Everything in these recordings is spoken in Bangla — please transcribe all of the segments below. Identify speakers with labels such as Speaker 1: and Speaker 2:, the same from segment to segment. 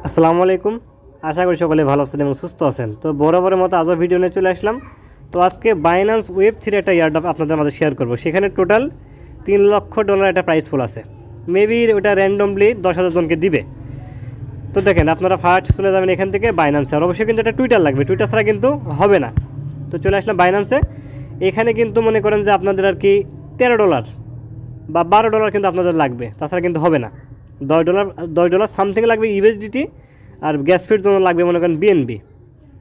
Speaker 1: আসসালামু আলাইকুম। আশা করি সকলে ভালো আছেন এবং সুস্থ আছেন। তো বরাবরের মতো আজও ভিডিও নিয়ে চলে আসলাম। তো আজকে বাইন্যান্স ওয়েব 3 একটা ইয়ারড্রপ আপনাদের মাঝে শেয়ার করব। সেখানে টোটাল $3 লক্ষ একটা প্রাইস ফুল আছে। মেবি ওটা র্যান্ডমলি 10,000 জনকে দিবে। তো দেখেন আপনারা ফার্স্ট চলে যাবেন এখান থেকে বাইন্যান্সে। আর অবশ্যই কিন্তু একটা টুইটার লাগবে, টুইটার ছাড়া কিন্তু হবে না। তো চলে আসলাম বাইন্যান্সে। এখানে কিন্তু মনে করেন যে আপনাদের আর কি $13 বা $12 কিন্তু আপনাদের লাগবে, তাছাড়া কিন্তু হবে না। $10 সামথিং লাগবে ইউএসডিটি, আর গ্যাস ফির জন্য লাগবে মনে করেন বিএনবি।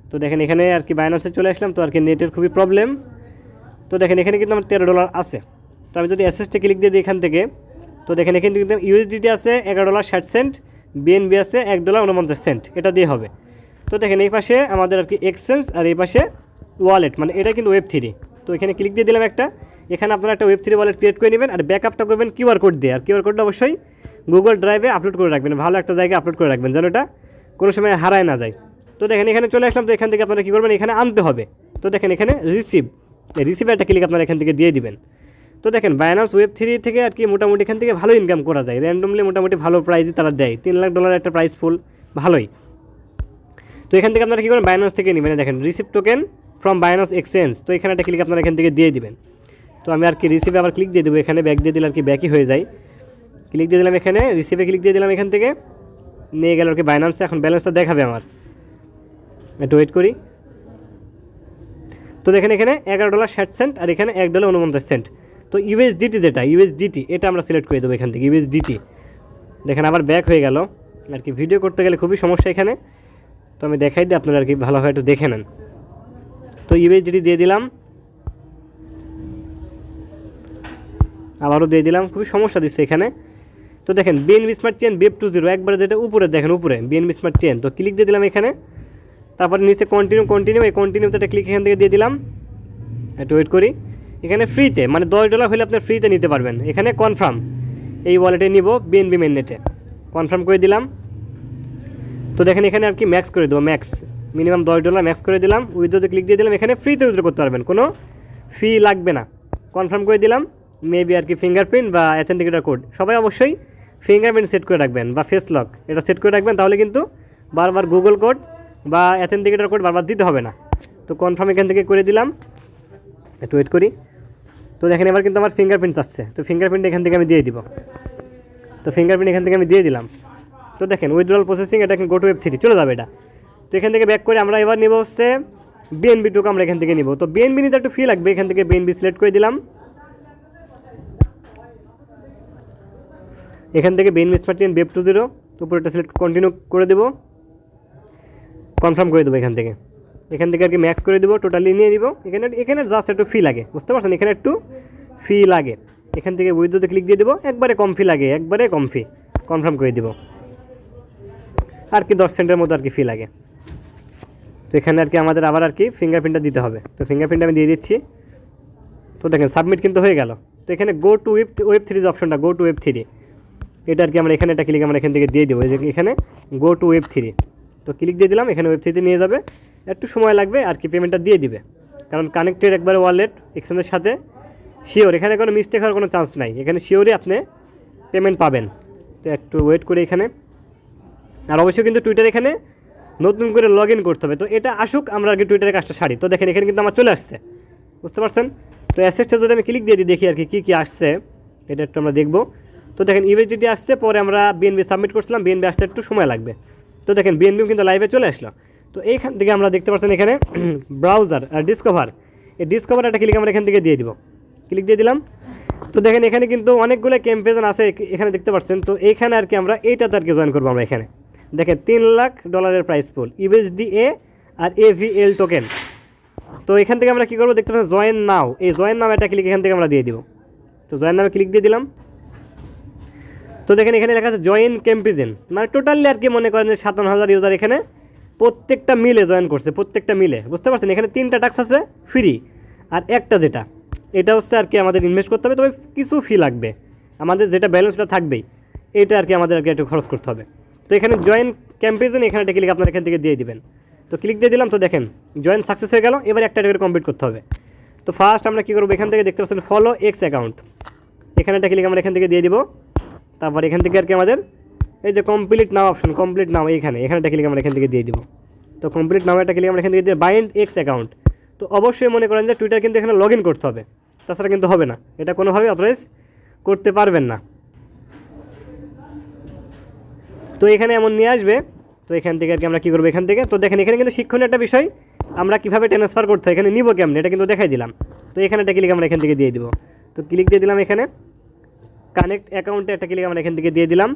Speaker 1: তো দেখেন এখানে আর কি বাইন্যান্সে চলে আসলাম। তো আর কি নেটের খুবই প্রবলেম। তো দেখেন এখানে কিন্তু আমার $13 আছে। তো আমি যদি এসএসটি ক্লিক দিয়ে দিই এখান থেকে, তো দেখেন এখানে কিন্তু ইউএসডিটি আছে $11.60, বিএনবি আছে $1.49, এটা দিয়ে হবে। তো দেখেন এই পাশে আমাদের আর কি এক্সচেঞ্জ, আর এই পাশে ওয়ালেট, মানে এটা কিন্তু ওয়েব 3। তো এখানে ক্লিক দিয়ে দিলাম একটা। এখানে আপনারা একটা ওয়েব 3 ওয়ালেট ক্রিয়েট করে নেবেন, আর ব্যাকআপটা করবেন কিউআর কোড দিয়ে। আর কিউআর কোডটা অবশ্যই গুগল ড্রাইভে আপলোড করে রাখবেন, ভালো একটা জায়গায় আপলোড করে রাখবেন যেন এটা কোনো সময় হারায় না যায়। তো দেখেন এখানে চলে আসলাম। তো এখান থেকে আপনারা কী করবেন, এখানে আনতে হবে। তো দেখেন এখানে রিসিভে একটা ক্লিক আপনারা এখান থেকে দিয়ে দিবেন। তো দেখেন বাইন্যান্স ওয়েব 3 থেকে আর কি মোটামুটি এখান থেকে ভালো ইনকাম করা যায়। র্যান্ডমলি মোটামুটি ভালো প্রাইসই তারা দেয়। $3 লাখ একটা প্রাইস ফুল, ভালোই। তো এখান থেকে আপনারা কী করেন, বাইন্যান্স থেকে নেবেন। দেখেন receive token from Binance exchange. তো এখানে একটা ক্লিক আপনারা এখান থেকে দিয়ে দিবেন। তো আমি আর কি রিসিভে আবার ক্লিক দিয়ে দেবো। এখানে ব্যাক দিয়ে দিলে আর কি ব্যাকই হয়ে যায়। ক্লিক দিয়ে দিলাম এখানে, রিসিভে ক্লিক দিয়ে দিলাম। এখান থেকে নিয়ে গেল আর কি বাইন্যান্সে। এখন ব্যালেন্সটা দেখাবে আমার, একটু ওয়েট করি। তো দেখেন এখানে $11.60 আর এখানে $1.49। তো ইউএসডিটি, যেটা ইউএসডিটি, এটা আমরা সিলেক্ট করে দেবো এখান থেকে ইউএসডিটি। দেখেন আবার ব্যাক হয়ে গেল। আর কি ভিডিও করতে গেলে খুবই সমস্যা এখানে। তো আমি দেখাই দিই আপনারা আর কি ভালোভাবে একটু দেখে নেন। তো ইউএসডিটি দিয়ে দিলাম, আবারও দিয়ে দিলাম। খুবই সমস্যা দিচ্ছে এখানে। তো দেখেন বিএনবি স্মার্ট চেন BEP20 একবারে, যেটা উপরে দেখেন উপরে বিএনবি স্মার্ট চেন। তো ক্লিক দিয়ে দিলাম এখানে। তারপরে নিচে কন্টিনিউ, এই কন্টিনিউতে একটা ক্লিক এখান থেকে দিয়ে দিলাম। একটু ওয়েট করি। এখানে ফ্রিতে, মানে $10 হলে আপনি ফ্রিতে নিতে পারবেন। এখানে কনফার্ম, এই ওয়ালেটে নিব বিএনবি মেন নেটে, কনফার্ম করে দিলাম। তো দেখেন এখানে আর কি ম্যাক্স করে দেবো, ম্যাক্স মিনিমাম $10 ম্যাক্স করে দিলাম। উইথড্রোতে ক্লিক দিয়ে দিলাম। এখানে ফ্রিতে উইথড্রো করতে পারবেন, কোনো ফি লাগবে না। কনফার্ম করে দিলাম। মেবি আর কি ফিঙ্গারপ্রিন্ট বা অ্যাথেন্টিকেটর কোড, সবাই অবশ্যই ফিঙ্গারপ্রিন্ট সেট করে রাখবেন বা ফেস লক, এটা সেট করে রাখবেন। তাহলে কিন্তু বারবার গুগল কোড বা অ্যাথেন্টিকেটর কোড বারবার দিতে হবে না। তো কনফার্ম এখান থেকে করে দিলাম। একটু ওয়েট করি। তো দেখেন এবার কিন্তু আমার ফিঙ্গারপ্রিন্ট আসছে। তো ফিঙ্গারপ্রিন্ট এখান থেকে আমি দিয়ে দিব। তো ফিঙ্গারপ্রিন্ট এখান থেকে আমি দিয়ে দিলাম। তো দেখেন উইথড্রল প্রসেসিং, এটা এখন গো টু ওয়েব 3 চলে যাবে এটা। তো এখান থেকে ব্যাক করে আমরা এবার নেব হচ্ছে বিএনবি টুকু, আমরা এখান থেকে নিব। তো বিএনবি নিতে একটু ফি লাগবে। এখান থেকে বিএনবি সিলেক্ট করে দিলাম। এখান থেকে বিএনবি স্মার্ট চেন BEP20 উপরেটা সিলেক্ট কন্টিনিউ করে দেবো, কনফার্ম করে দেবো। এখান থেকে আর কি ম্যাক্স করে দেবো, টোটালি নিয়ে নিব। এখানে জাস্ট একটু ফি লাগে, বুঝতে পারছেন, এখানে একটু ফি লাগে। এখান থেকে উইথড্রোতে ক্লিক দিয়ে দেবো, একবারে কম ফি লাগে, একবারে কম ফি, কনফার্ম করে দেবো। আর কি 10 সেন্টের মতো আর কি ফি লাগে। তো এখানে আর কি আমাদের আবার আর কি ফিঙ্গারপ্রিন্টটা দিতে হবে। তো ফিঙ্গারপ্রিন্ট আমি দিয়ে দিচ্ছি। তো দেখেন সাবমিট কিন্তু হয়ে গেল। তো এখানে গো টু ওয়েব 3 যে অপশনটা, গো টু ওয়েব 3, এটা আর কি আমরা এখানে একটা ক্লিক আমরা এখান থেকে দিয়ে দেবো। এই যে এখানে গো টু ওয়েব 3, তো ক্লিক দিয়ে দিলাম। এখানে ওয়েব 3 নিয়ে যাবে, একটু সময় লাগবে আর কি, পেমেন্টটা দিয়ে দিবে। কারণ কানেক্টেড একবারে ওয়ালেট এক্সচেঞ্জের সাথে, শিওর, এখানে কোনো মিস্টেক হওয়ার কোনো চান্স নাই। এখানে শিওরই আপনি পেমেন্ট পাবেন। তো একটু ওয়েট করে এখানে। আর অবশ্যই কিন্তু টুইটার এখানে নতুন করে লগ ইন করতে হবে। তো এটা আসুক, আমরা আর কি টুইটারের কাজটা সারি। তো দেখেন এখানে কিন্তু আমার চলে আসছে, বুঝতে পারছেন। তো অ্যাসেসটা যদি আমি ক্লিক দিয়ে দিই, দেখি আর কি কী আসছে, এটা একটু আমরা দেখবো। তো দেখেন ইউএসডিটি আসছে, পরে আমরা বিএনবি সাবমিট করছিলাম, বিএনবি আসতে একটু সময় লাগবে। তো দেখেন বিএনবিও কিন্তু লাইভে চলে আসলো। তো এইখান থেকে আমরা দেখতে পাচ্ছেন এখানে ব্রাউজার আর ডিসকভার, এই ডিসকভার একটা ক্লিক আমরা এখান থেকে দিয়ে দিব, ক্লিক দিয়ে দিলাম। তো দেখেন এখানে কিন্তু অনেকগুলো ক্যাম্পেইন আছে এখানে দেখতে পাচ্ছেন। তো এইখানে আর কি আমরা এইটাতে আর কি জয়েন করবো আমরা। এখানে দেখেন $3 লাখ প্রাইস পুল, ইউএসডিএ আর AVL টোকেন। তো এখান থেকে আমরা কী করবো দেখতে পাচ্ছেন, জয়েন নাও, এই জয়েন নাও একটা ক্লিক এখান থেকে আমরা দিয়ে দিব। তো জয়েন নামে ক্লিক দিয়ে দিলাম। তো দেখেন এখানে লেখা আছে জয়েন ক্যাম্পেইন, মানে টোটালি আর কি মনে করেন যে 57,000 ইউজার এখানে প্রত্যেকটা মিলে জয়েন করছে, প্রত্যেকটা মিলে, বুঝতে পারছেন। এখানে 3টা টাস্ক আছে ফ্রি, আর একটা যেটা এটা হচ্ছে আর কি আমাদের ইনভেস্ট করতে হবে, তবে কিছু ফি লাগবে। আমাদের যেটা ব্যালেন্সটা থাকবেই, এটা আর কি আমাদের আর কি একটু খরচ করতে হবে। তো এখানে জয়েন ক্যাম্পেইন, এখানে একটা ক্লিক আপনারা এখান থেকে দিয়ে দিবেন। তো ক্লিক দিয়ে দিলাম। তো দেখেন জয়েন সাকসেস হয়ে গেল। এবার একটা করে কমপ্লিট করতে হবে। তো ফার্স্ট আমরা কী করবো, এখান থেকে দেখতে পাচ্ছেন ফলো এক্স অ্যাকাউন্ট, এখানে একটা ক্লিক আমরা এখান থেকে দিয়ে দিব। তারপর এখান থেকে আর কি আমাদের এই যে কমপ্লিট নাও অপশন, কমপ্লিট নাও এখানে একটা ক্লিক আমরা এখান থেকে দিয়ে দিব। তো কমপ্লিট নাও একটা ক্লিক আমরা এখান থেকে দিয়ে বাইন্ড এক্স অ্যাকাউন্ট। তো অবশ্যই মনে করেন যে টুইটার কিন্তু এখানে লগ ইন করতে হবে, তাছাড়া কিন্তু হবে না, এটা কোনোভাবে অথরাইজ করতে পারবেন না। তো এখানে এমন নিয়ে আসবে। তো এখান থেকে আর কি আমরা কী করবো এখান থেকে, তো দেখেন এখানে কিন্তু শিক্ষণীয় একটা বিষয়, আমরা কীভাবে ট্রান্সফার করতে হয় এখানে নিব কেমন এটা কিন্তু দেখাই দিলাম। তো এখানে একটা ক্লিক আমরা এখান থেকে দিয়ে দিব। তো ক্লিক দিয়ে দিলাম এখানে কানেক্ট অ্যাকাউন্টে একটা ক্লিক আমরা এখান থেকে দিয়ে দিলাম।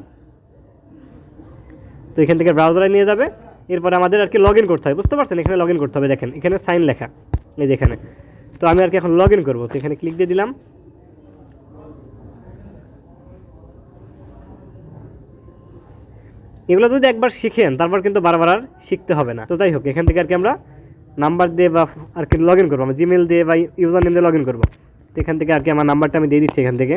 Speaker 1: তো এখান থেকে ব্রাউজারে নিয়ে যাবে, এরপরে আমাদের আর কি লগ ইন করতে হয়, বুঝতে পারছেন এখানে লগ ইন করতে হবে। দেখেন এখানে সাইন লেখা এই যে এখানে। তো আমি আর কি এখন লগ ইন করবো, তো এখানে ক্লিক দিয়ে দিলাম। এগুলো যদি একবার শিখেন তারপর কিন্তু বারবার আর শিখতে হবে না। তো যাই হোক এখান থেকে আর কি আমরা নাম্বার দিয়ে বা আর কি লগ ইন করবো, আমরা জিমেল দিয়ে বা ইউজার নেম দিয়ে লগ ইন করবো। তো এখান থেকে আর কি আমার নাম্বারটা আমি দিয়ে দিচ্ছি এখান থেকে।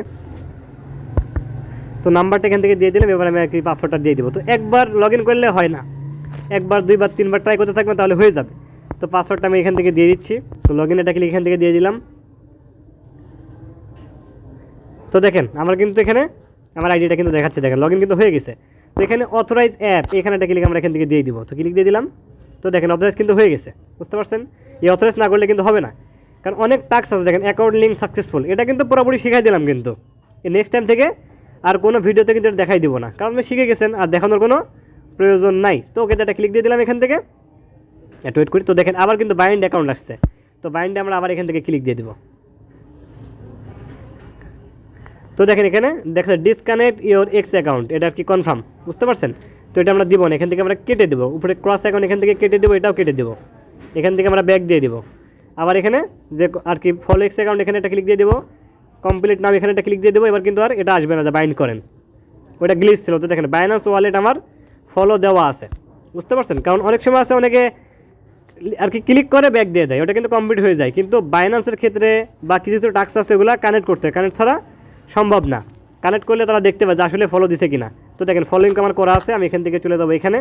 Speaker 1: তো নাম্বারটা এখান থেকে দিয়ে দিলাম, এবার আমি আর কি পাসওয়ার্ডটা দিয়ে দেবো। তো একবার লগ ইন করলে হয় না, একবার দুইবার তিনবার ট্রাই করতে থাকবেন তাহলে হয়ে যাবে। তো পাসওয়ার্ডটা আমি এখান থেকে দিয়ে দিচ্ছি। তো লগ ইন এটা ক্লিক এখান থেকে দিয়ে দিলাম। তো দেখেন আমার কিন্তু এখানে আমার আইডিটা কিন্তু দেখাচ্ছে, দেখেন লগ ইন কিন্তু হয়ে গেছে। তো এখানে অথরাইজ অ্যাপ এখানে একটা ক্লিক আমরা এখান থেকে দিয়ে দিব। তো ক্লিক দিয়ে দিলাম। তো দেখেন অথরাইজ কিন্তু হয়ে গেছে, বুঝতে পারছেন। এই অথরাইজ না করলে কিন্তু হবে না, কারণ অনেক টাস্ক আছে। দেখেন অ্যাকাউন্ট লিঙ্ক সাকসেসফুল, এটা কিন্তু পুরোপুরি শিখাই দিলাম। কিন্তু নেক্সট টাইম থেকে আর কোনো ভিডিওতে কিন্তু এটা দেখাই দিব না, কারণ আপনি শিখে গেছেন আর দেখানোর কোনো প্রয়োজন নাই। তো ওকে একটা ক্লিক দিয়ে দিলাম এখান থেকে, একটু ওয়েট করি। তো দেখেন আবার কিন্তু বাইন্ড অ্যাকাউন্ট আসছে। তো বাইন্ডে আমরা আবার এখান থেকে ক্লিক দিয়ে দিব। তো দেখেন এখানে দেখেন ডিসকানেক্ট ইওর এক্স অ্যাকাউন্ট, এটা আর কি কনফার্ম, বুঝতে পারছেন। তো এটা আমরা দিব না, এখান থেকে আমরা কেটে দেবো। উপরে ক্রস অ্যাকাউন্ট এখান থেকে কেটে দেবো, এটাও কেটে দেবো। এখান থেকে আমরা ব্যাক দিয়ে দিব। আবার এখানে যে আর কি ফলো এক্স অ্যাকাউন্ট এখানে একটা ক্লিক দিয়ে দেবো। কমপ্লিট নাও এখানে একটা ক্লিক দিয়ে দেবো। এবার কিন্তু আর এটা আসবে না যে বাইন্ড করেন, ওটা গ্লিচ ছিল। তো দেখেন বাইন্যান্স ওয়ালেট আমার ফলো দেওয়া আছে, বুঝতে পারছেন। কারণ অনেক সময় আছে অনেকে আর কি ক্লিক করে ব্যাক দিয়ে দেয়, ওটা কিন্তু কমপ্লিট হয়ে যায়। কিন্তু বাইন্যান্সের ক্ষেত্রে বা কিছু কিছু টাস্ক আছে ওগুলো কানেক্ট করতে হয়, কানেক্ট ছাড়া সম্ভব না। কানেক্ট করলে তারা দেখতে পায় যে আসলে ফলো দিছে কিনা। তো দেখেন ফলোইং আমার করা আছে, আমি এখান থেকে চলে যাবো, এখানে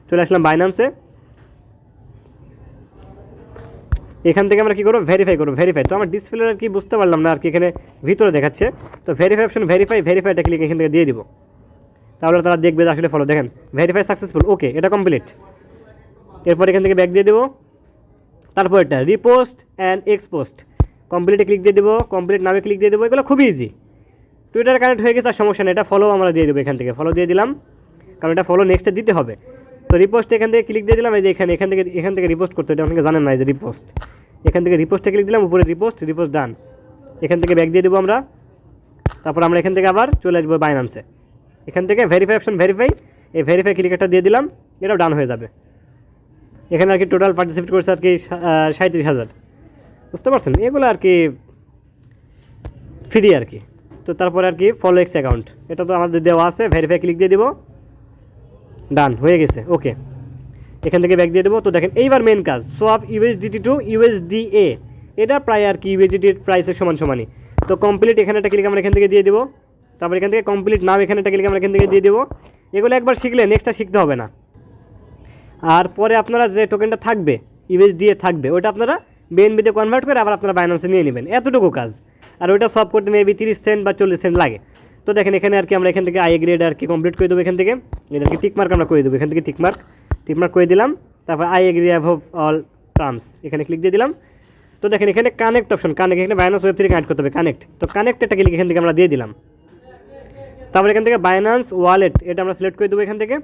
Speaker 1: চলে আসলাম বাইন্যান্সে। এখান থেকে আমরা কী করবো ভেরিফাই করবো, ভেরিফাই। তো আমার ডিসপ্লে আর কি বুঝতে পারলাম না আর কি, এখানে ভিতরে দেখাচ্ছে। তো ভেরিফাই অপশন, ভেরিফাইটা ক্লিক এখান থেকে দিয়ে দিব, তাহলে তারা দেখবে যে আসলে ফলো। দেখেন ভেরিফাই সাকসেসফুল, ওকে এটা কমপ্লিট। এরপর এখান থেকে ব্যাক দিয়ে দেবো। তারপর এটা রিপোস্ট অ্যান্ড এক্সপোস্ট, কমপ্লিটে ক্লিক দিয়ে দেবো, কমপ্লিট নামে ক্লিক দিয়ে দেবো। এগুলো খুবই ইজি, টুইটার কানেক্ট হয়ে গেছে আর সমস্যা নেই। এটা ফলো আমরা দিয়ে দেবো, এখান থেকে ফলো দিয়ে দিলাম, কারণ এটা ফলো নেক্সটে দিতে হবে। তো রিপোস্ট এখান থেকে ক্লিক দিয়ে দিলাম। এই যে এখান থেকে রিপোস্ট করতে, এটা অনেকে জানেন না, এই যে রিপোস্ট এখান থেকে রিপোস্টে ক্লিক দিলাম, উপরে রিপোস্ট ডান। এখান থেকে ব্যাক দিয়ে দেবো আমরা। তারপর আমরা এখান থেকে আবার চলে আসবো বাইন্যান্সে। এখান থেকে ভেরিফাই অপশন, এই ভেরিফাই ক্লিক একটা দিয়ে দিলাম, এটাও ডান হয়ে যাবে। এখানে আর কি টোটাল পার্টিসিপেট করছে আর কি 37,000, বুঝতে পারছেন। এগুলো আর কি ফ্রি আর কি। তো তারপরে আর কি ফলো এক্স অ্যাকাউন্ট, এটা তো আমাদের দেওয়া আছে। ভেরিফাই ক্লিক দিয়ে দিব, ডান হয়ে গেছে, ওকে। এখান থেকে ব্যাক দিয়ে দেবো। তো দেখেন এইবার মেন কাজ, সোয়াপ ইউএসডিটি টু ইউএসডিএ, এটা প্রায় আর কি ইউএসডিটির প্রাইসের সমানই। তো কমপ্লিট এখানে একটা ক্লিক আমরা এখান থেকে দিয়ে দেবো। তারপর এখান থেকে কমপ্লিট নাম এখানে একটা ক্লিক আমরা এখান থেকে দিয়ে দেবো। এগুলো একবার শিখলে নেক্সটটা শিখতে হবে না। আর পরে আপনারা যে টোকেনটা থাকবে ইউএসডিএ থাকবে, ওইটা আপনারা বিএনবিতে কনভার্ট করে আবার আপনারা বাইন্যান্সে নিয়ে নেবেন, এতটুকু কাজ। আর ওইটা সলভ করতে মেবি 30 সেন্ট বা 40 সেন্ট লাগে। তো দেখেন এখানে আর কি আমরা এখান থেকে আই গ্রেড আর কি কমপ্লিট করে দেবো। এখান থেকে এটা আর কি টিকমার্ক আমরা করে দেবো, এখান থেকে টিকমার্ক করে দিলাম। তারপর আই এগ্রি অ্যাভভ অল টার্মস এখানে ক্লিক দিয়ে দিলাম। তো দেখেন এখানে কানেক্ট অপশন, কানেক্ট এখানে বাইন্যান্স ওয়েব থেকে কানেক্ট করতে হবে, কানেক্ট। তো কানেক্ট একটা ক্লিক এখান থেকে আমরা দিয়ে দিলাম। তারপর এখান থেকে বাইন্যান্স ওয়ালেট এটা আমরা সিলেক্ট করে দেবো এখান থেকে,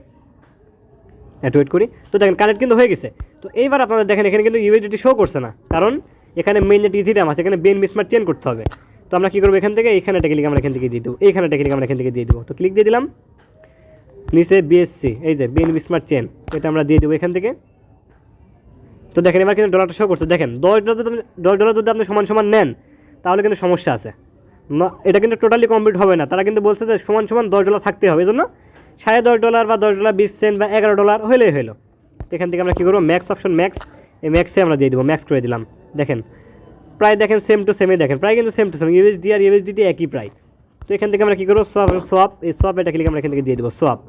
Speaker 1: একটু ওয়েট করি। তো দেখেন কানেক্ট কিন্তু হয়ে গেছে। তো এইবার আপনারা দেখেন এখানে কিন্তু ইউএসডিটি শো করছে না, কারণ এখানে মেইন যে ইথিরিয়াম আছে এখানে বিএনবি স্মার্ট চেন করতে হবে। তো আমরা কী করবো এখান থেকে এখানে একটা ক্লিক আমরা এখান থেকে দিয়ে দেবো, এইখানে একটা ক্লিক আমরা এখান থেকে দিয়ে দেবো। তো ক্লিক দিয়ে দিলাম, নিচে বিএসসি এই যে বিএনবি স্মার্ট চেন এটা আমরা দিয়ে দেবো এখান থেকে। তো দেখেন এবার কিন্তু ডলারটা শো করছে। দেখেন $10 যদি আপনি সমান নেন তাহলে কিন্তু সমস্যা আছে না, এটা কিন্তু টোটালি কমপ্লিট হবে না। তারা কিন্তু বলছে যে সমান $10 থাকতে হবে, এই জন্য $10.5 বা $10.20 বা $11 হলেই হলো। এখান থেকে আমরা কী করবো ম্যাক্স অপশন, এই ম্যাক্সে আমরা দিয়ে দেবো, ম্যাক্স করে দিলাম। দেখেন প্রায় দেখেন সেম টু সেমই, দেখেন প্রায় কিন্তু সেম টু সেম, ইউএসডি আর ইউএসডিটি একই প্রায়। তো এখান থেকে আমরা কী করবো সোয়াপ, এই সোয়াপ এটা ক্লিক আমরা এখান থেকে দিয়ে দেবো সোয়াপ।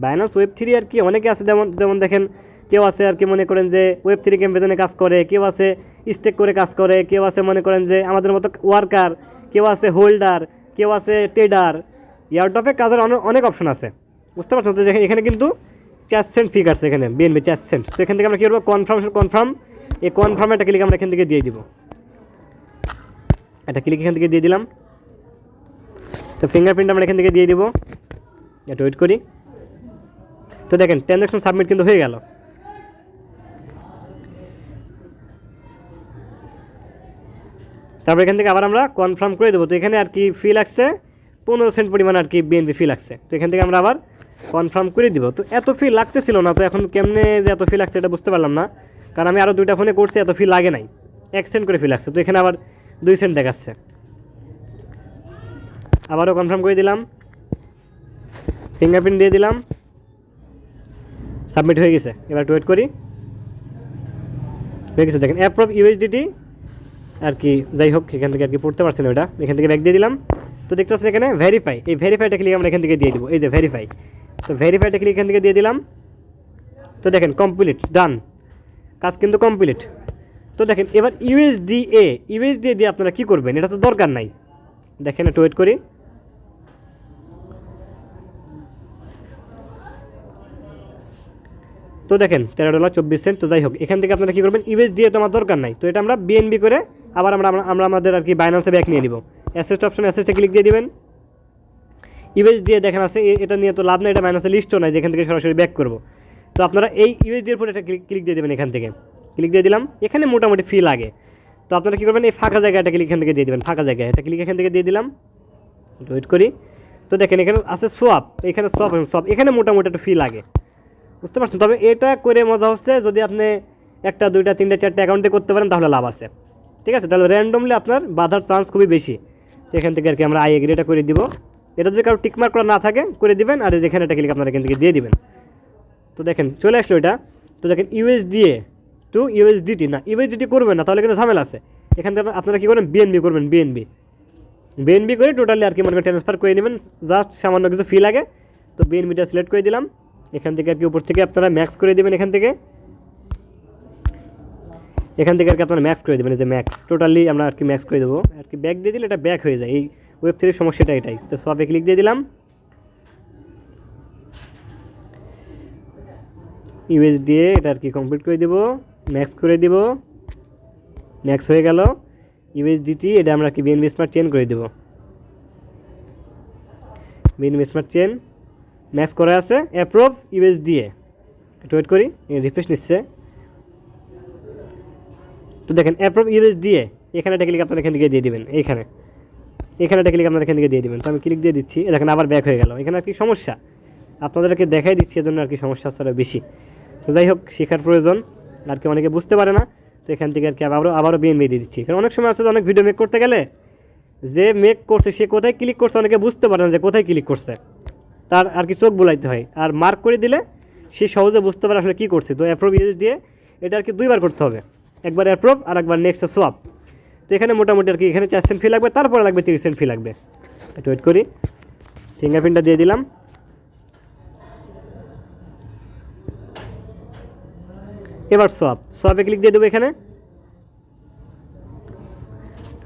Speaker 1: বাইন্যান্স Web3 আর কি অনেকে আছে, যেমন দেখেন কেউ আছে আর কি মনে করেন যে Web3 গেম বেজনে কাজ করে, কেউ আছে স্টেক করে কাজ করে, কেউ আছে মনে করেন যে আমাদের মতো ওয়ার্কার, কেউ আছে হোল্ডার, কেউ আছে ট্রেডার। এয়ারড্রপে কাজের অনেক অপশন আছে। বুঝতে পারছেন? তো দেখেন এখানে কিন্তু 4 সেন্ট ফি কাটছে এখানে বিএনবি 4 সেন্ট। তো এখান থেকে আমরা কী করবো কনফার্ম, এই কনফার্ম একটা ক্লিক আমরা এখান থেকে দিয়ে দিব, একটা ক্লিক এখান থেকে দিয়ে দিলাম। তো ফিঙ্গারপ্রিন্ট আমরা এখান থেকে দিয়ে দিব, একটু ওয়েট করি। তো দেখেন ট্রানজ্যাকশন সাবমিট কিন্তু হয়ে গেল। তারপর এখান থেকে আবার আমরা কনফার্ম করে দেবো। তো এখানে আর কি ফি লাগছে 15 সেন্ট পরিমাণ আর কি বিএনপি ফি লাগছে। তো এখান থেকে আমরা আবার কনফার্ম করে দিব। তো এত ফি লাগতেছিল না, তো এখন কেমনে যে এত ফি লাগছে এটা বুঝতে পারলাম না, কারণ আমি আরও 2টা ফোনে করছি, এত ফি লাগে নাই, 1 সেন্ট করে ফি লাগছে। তো এখানে আবার 2 সেন্ট দেখাচ্ছে। আবারও কনফার্ম করে দিলাম, ফিঙ্গারপ্রিন্ট দিয়ে দিলাম, সাবমিট হয়ে গেছে। এবার ওয়েট করি, হয়ে গেছে। দেখেন অ্যাপ্রুভ ইউএসডিটি আর কি, যাই হোক এখান থেকে আর কি পড়তে পারছেন ওটা, এখান থেকে ব্যাক দিয়ে দিলাম। তো দেখতে পাচ্ছেন এখানে ভেরিফাই, এই ভেরিফাইটা ক্লিক আমরা এখান থেকে দিয়ে দিব, এই যে ভেরিফাই। তো ভেরিফাইটা ক্লিক এখান থেকে দিয়ে দিলাম। তো দেখেন কমপ্লিট, ডান, কাজ কিন্তু কমপ্লিট। তো দেখেন এবার ইউএসডিএ দিয়ে আপনারা কী করবেন, এটা তো দরকার নাই। দেখেন একটু ওয়েট করি, তো দেখেন $13.24। তো যাই হোক এখান থেকে আপনারা কী করবেন, ইউএসডিএ তো আমার দরকার নাই, তো এটা আমরা বিএনবি করে আবার আমরা আমাদের আর কি বাইন্যান্সে ব্যাক নিয়ে নিব। অ্যাসেস্ট অপশন, অ্যাসেস্টে ক্লিক দিয়ে দিবেন। ইউএসডিএ দেখেন আছে, এটা নিয়ে তো লাভ নেই, এটা মাইনাসে লিস্টও নাই যেখান থেকে সরাসরি ব্যাক করবো। তো আপনারা এই ইউএসডিএর উপর একটা ক্লিক দিয়ে দেবেন, এখান থেকে ক্লিক দিয়ে দিলাম। এখানে মোটামুটি ফি লাগে, তো আপনারা কী করবেন, এই ফাঁকা জায়গাটা ক্লিক এখান থেকে দিয়ে দেবেন, ফাঁকা জায়গায় এটা ক্লিক এখান থেকে দিয়ে দিলাম। ওয়েট করি, তো দেখেন এখানে আছে সোয়াপ, এখানে সোয়াপ, এখানে মোটামুটি একটু ফি লাগে, বুঝতে পারছেন? তবে এটা করে মজা হচ্ছে যদি আপনি 1টা 2টা 3টা 4টা অ্যাকাউন্টে করতে পারেন তাহলে লাভ আছে, ঠিক আছে? তাহলে র্যান্ডমলি আপনার বাধার চান্স খুবই বেশি। এখান থেকে আর কি আমরা আই এগ্রি এটা করে দিব। এটা যদি কারো টিকমার্ক করা না থাকে করে দিবেন, আর যেখানে এটা ক্লিক আপনারা এখান থেকে দিয়ে দিবেন। তো দেখেন চলে আসলো এটা। তো দেখেন ইউএসডিএ টু ইউএসডিটি, না ইউএসডিটি করবেন না, তাহলে কিন্তু ঝামেলা আছে। এখান থেকে আপনারা কী করবেন, বিএনবি করবেন, বিএনবি করে টোটালি আর কি মনে করেন ট্রান্সফার করে নেবেন, জাস্ট সামান্য কিছু ফি লাগে। তো বিএনবিটা সিলেক্ট করে দিলাম, এখান থেকে আর কি উপর থেকে আপনারা ম্যাক্স করে দেবেন, এখান থেকে আর কি আপনারা ম্যাক্স করে দেবেন, যে ম্যাক্স টোটালি আমরা আর কি ম্যাক্স করে দেবো। আর কি ব্যাক দিয়ে দিলে এটা ব্যাক হয়ে যায়, এই Web3 সমস্যাটা এটাই। তো সবে ক্লিক দিয়ে দিলাম, ইউএসডিএ এটা আর কি কমপ্লিট করে দেবো, ম্যাক্স করে দিব, ম্যাক্স হয়ে গেল। ইউএসডিটি এটা আমরা কি বিএনবি স্মার্ট চেন করে দেবো, বিএনবি স্মার্ট চেন ম্যাক্স করা আছে। অ্যাপ্রুভ ইউএসডিএ, একটু ওয়েট করি, রিফ্রেশ নিচ্ছে। তো দেখেন অ্যাপ্রুভ ইউএসডিএ, এখানে একটা ক্লিক আপনারা এখান থেকে দিয়ে দেবেন, এখানে একটা ক্লিক আপনারা এখান থেকে দিয়ে দেবেন। তো আমি ক্লিক দিয়ে দিচ্ছি, দেখেন আবার ব্যাক হয়ে গেল। এখানে আর কি সমস্যা আপনাদেরকে দেখাই দিচ্ছি, এজন্য আর কি সমস্যা আসলে বেশি। তো যাই হোক শেখার প্রয়োজন, আর কি অনেকে বুঝতে পারে না। তো এখান থেকে আর কি আবারও বিএনবি দিয়ে দিচ্ছি, কারণ অনেক সময় আছে অনেক ভিডিও মেক করতে গেলে যে মেক করছে সে কোথায় ক্লিক করছে অনেকে বুঝতে পারে না যে কোথায় ক্লিক করছে, তার আর কি চোখ বুলাইতে হয়, আর মার্ক করে দিলে সে সহজে বুঝতে পারে আসলে কী করছে। তো অ্যাপ্রুভ ইউএসডিএ এটা আর কি 2বার করতে হবে, একবার অ্যাপ্রুভ আর একবার নেক্সট সোয়াপ। তো এখানে মোটামুটি আর কি এখানে 4 সেন্ট ফি লাগবে, তারপরে লাগবে 30 সেন্ট ফি লাগবে। একটু ওয়েট করি, ফিঙ্গারপ্রিন্টটা দিয়ে দিলাম। এবার সোয়াপে ক্লিক দিয়ে দেবো, এখানে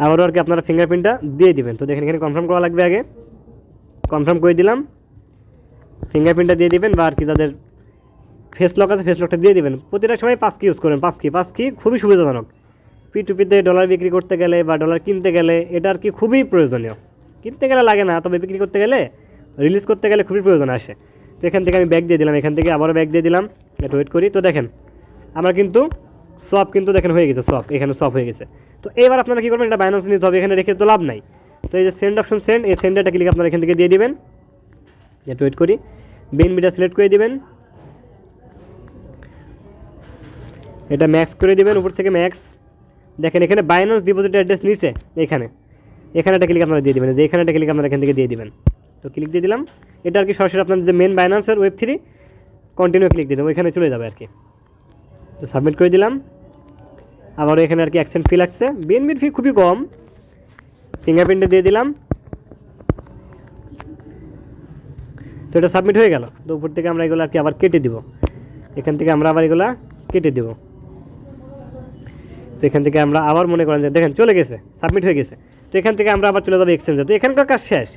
Speaker 1: আবারও আর কি আপনারা ফিঙ্গারপ্রিন্টটা দিয়ে দিবেন। তো দেখেন এখানে কনফার্ম করা লাগবে, আগে কনফার্ম করে দিলাম, ফিঙ্গারপ্রিন্টটা দিয়ে দিবেন, বা আর কি যাদের ফেস লক আছে ফেস লকটা দিয়ে দিবেন। প্রতিটা সময় 5 কি ইউজ করবেন, 5 কি খুবই সুবিধাজনক। P2P-তে ডলার বিক্রি করতে গেলে বা ডলার কিনতে গেলে এটা আর কি খুবই প্রয়োজনীয়। কিনতে গেলে লাগে না, তবে বিক্রি করতে গেলে রিলিজ করতে গেলে খুবই প্রয়োজন আসে। তো এখান থেকে আমি ব্যাক দিয়ে দিলাম, এখান থেকে আবারও ব্যাক দিয়ে দিলাম, একটু ওয়েট করি। তো দেখেন আমরা কিন্তু সোয়াপ কিন্তু দেখেন হয়ে গেছে, এখানে সোয়াপ হয়ে গেছে। তো এবার আপনারা কী করবেন, এটা বাইন্যান্সে নিতে হবে, এখানে রেখে তো লাভ নাই। তো এই যে সেন্ড অপশন, এই সেন্ডারটা ক্লিক আপনারা এখান থেকে দিয়ে দিবেন, একটু ওয়েট করি, বিএনবিটা সিলেক্ট করে দিবেন, এটা ম্যাক্স করে দিবেন, উপর থেকে ম্যাক্স। দেখেন এখানে বাইন্যান্স ডিপোজিট অ্যাড্রেস নিচে, এখানে একটা ক্লিক আপনারা দিয়ে দেবেন, যে এখানে একটা ক্লিক আপনারা এখান থেকে দিয়ে দিবেন। তো ক্লিক দিয়ে দিলাম, এটা আর কি সরাসরি আপনাদের যে মেন বাইন্যান্সের Web3 কন্টিনিউ ক্লিক দিয়ে দেবো, এখানে চলে যাবে আর কি। তো সাবমিট করে দিলাম, আবারও এখানে আর কি অ্যাকসেন্ট ফি লাগছে, বিএনবির ফি খুবই কম। ফিঙ্গারপ্রিন্টে দিয়ে দিলাম, তো এটা সাবমিট হয়ে গেল। তো উপর থেকে আমরা এগুলো আর কি আবার কেটে দিব, এখান থেকে আমরা আবার এগুলা কেটে দেব। তো এখান থেকে আমরা আবার মনে করেন যে দেখেন চলে গেছে, সাবমিট হয়ে গেছে। তো এখান থেকে আমরা আবার চলে যাবো এক্সচেঞ্জে। তো এখানকার কাজ শেষ,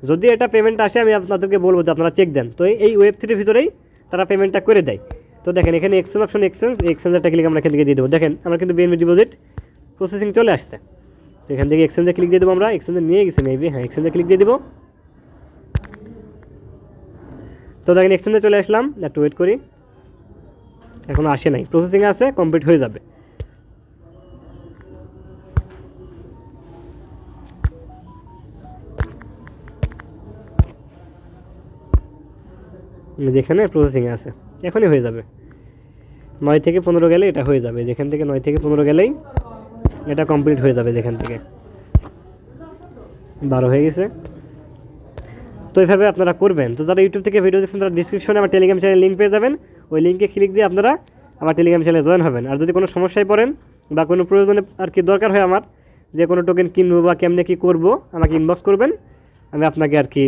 Speaker 1: যদি এটা পেমেন্ট আসে আমি আপনাদেরকে বলবো যে আপনারা চেক দেন। তো এই ওয়েব3 ভিতরেই তারা পেমেন্টটা করে দেয়। তো দেখেন এখানে এক্সচেঞ্জ অপশন, এক্সচেঞ্জটা ক্লিক আমরা এখান থেকে দিয়ে দেবো। দেখেন আমরা কিন্তু বিএনবি ডিপোজিট প্রসেসিং চলে আসছে। তো এখান থেকে এক্সচেঞ্জে ক্লিক দিয়ে দেবো আমরা। এক্সচেঞ্জে নিয়ে গেছি মেবি, হ্যাঁ এক্সচেঞ্জে ক্লিক দিয়ে দেবো। তো দেখেন এক্সচেঞ্জে চলে আসলাম, একটু ওয়েট করি, এখনও আসে নাই, প্রসেসিংয়ে আছে, কমপ্লিট হয়ে যাবে। যেখানে প্রসেসিংয়ে আছে এখনই হয়ে যাবে। 9 থেকে 15 গেলে এটা হয়ে যাবে। যেখান থেকে 9 থেকে 15 গেলেই এটা কমপ্লিট হয়ে যাবে। যেখান থেকে 12 হয়ে গেছে। তো এইভাবে আপনারা করবেন। তো যারা ইউটিউব থেকে ভিডিও দেখছেন তারা ডিসক্রিপশনে আমার টেলিগ্রাম চ্যানেল লিঙ্ক পেয়ে যাবেন। ওই লিঙ্কে ক্লিক দিয়ে আপনারা আমার টেলিগ্রাম চ্যানেলে জয়েন হবেন। আর যদি কোনো সমস্যায় পড়েন বা কোনো প্রয়োজনে আর কি দরকার হয় আমার, যে কোনো টোকেন কিনবো বা কেমনে কী করবো, আমাকে ইনবক্স করবেন, আমি আপনাকে আর কি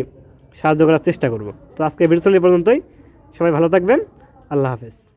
Speaker 1: সাহায্য করার চেষ্টা করব। তো আজকে ভিডিও চলে পর্যন্তই। সবাই ভালো থাকবেন। আল্লাহ হাফেজ।